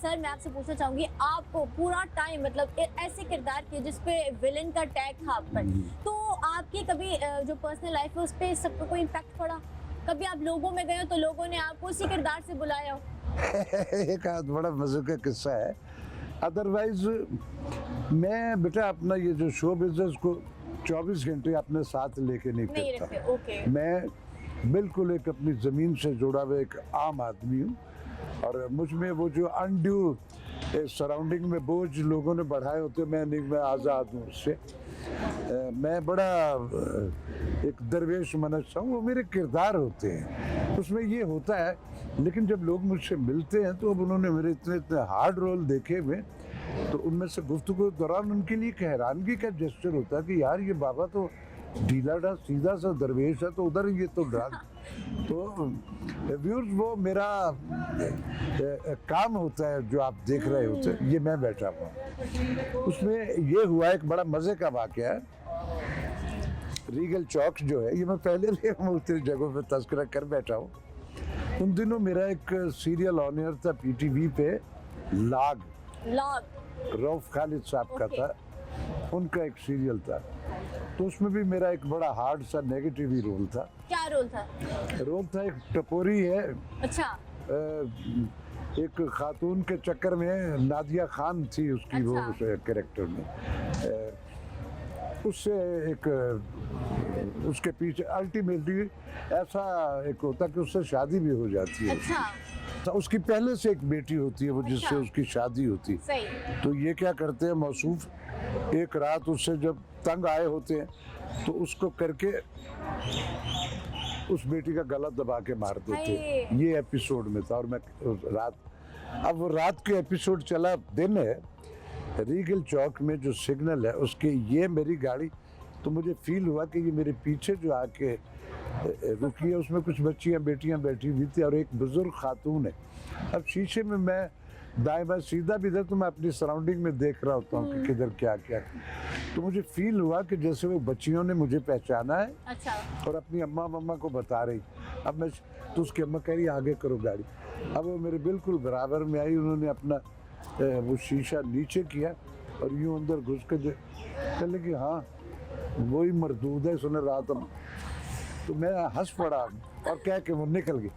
Sir मैं आपसे पूछना चाहूंगी, आपको पूरा टाइम मतलब ऐसे किरदार किए जिसपे विलेन का टैग था आप पर, तो आपकी कभी जो पर्सनल लाइफ है उस पे सबको कोई इम्पैक्ट पड़ा? कभी आप लोगों में गए हो तो लोगों ने आपको उसी किरदार से बुलाया हो? एक आध बड़ा मजे का किस्सा है। अदरवाइज मैं बेटा अपना ये जो शो बिजनेस को 24 घंटे अपने साथ लेके नहीं नहीं करता। रखते, ओके। मैं बिल्कुल एक अपनी ज़मीन से जुड़ा हुआ एक आम आदमी हूँ, और मुझ में वो जो अनड्यू सराउंडिंग में बोझ लोगों ने बढ़ाए होते, मैं आज़ाद हूँ उससे। मैं बड़ा एक दरवेश मनुष्य हूँ, वो मेरे किरदार होते हैं, उसमें ये होता है। लेकिन जब लोग मुझसे मिलते हैं तो अब उन्होंने मेरे इतने इतने हार्ड रोल देखे हुए, तो उनमें से गुफ्तगू के दौरान उनके लिए एक हैरानगी का जेस्चर होता है कि यार ये बाबा तो ढीला ढा सीधा सा दरवेश है, तो उधर ये तो ड्राग। तो व्यूअर्स वो मेरा काम होता है जो आप देख रहे होते हैं, ये मैं बैठा हुआ। उसमें ये हुआ एक बड़ा मजे का वाकया है। रीगल चौक जो है, ये मैं पहले भी मुख्तलिफ जगहों पे तस्करा कर बैठा हूँ। उन दिनों मेरा एक सीरियल ऑन एयर था पीटीवी पे, लाग रऊफ खालिद साहब का था, उनका एक सीरियल था। तो उसमें भी मेरा एक बड़ा हार्ड सा नेगेटिव ही रोल था। क्या रोल था? रोल था एक टपोरी है, अच्छा। एक खातून के चक्कर में नादिया खान थी उसकी, अच्छा। वो कैरेक्टर में उससे एक उसके पीछे अल्टीमेटली ऐसा एक होता कि उससे शादी भी हो जाती है। अच्छा। तो उसकी पहले से एक बेटी होती है वो, जिससे अच्छा। उसकी शादी होती। सही। तो ये क्या करते हैं मौसूफ, एक रात उससे जब तंग आए होते हैं तो उसको करके उस बेटी का गला दबा के मार देते। ये एपिसोड में था। और मैं रात, अब वो रात के एपिसोड चला, दिन है, रीगल चौक में जो सिग्नल है उसके, ये मेरी गाड़ी, तो मुझे फील हुआ कि ये मेरे पीछे जो आके रुकी है उसमें कुछ बच्चियां बेटियां बैठी हुई थी और एक बुजुर्ग खातून है। अब शीशे में मैं दाएं बाएं सीधा भी था तो मैं अपनी सराउंडिंग में देख रहा होता हूँ कि किधर क्या क्या। तो मुझे फील हुआ कि जैसे वो बच्चियों ने मुझे पहचाना है। अच्छा। और अपनी अम्मा मम्मा को बता रही। अब मैं, तो उसकी अम्मा कह रही आगे करो गाड़ी। अब वो मेरे बिल्कुल बराबर में आई, उन्होंने अपना वो शीशा नीचे किया और यूं अंदर घुस के कह लगी हाँ वही मरदूद है, सुने रात हम। तो मैं हंस पड़ा और कह के वो निकल गई।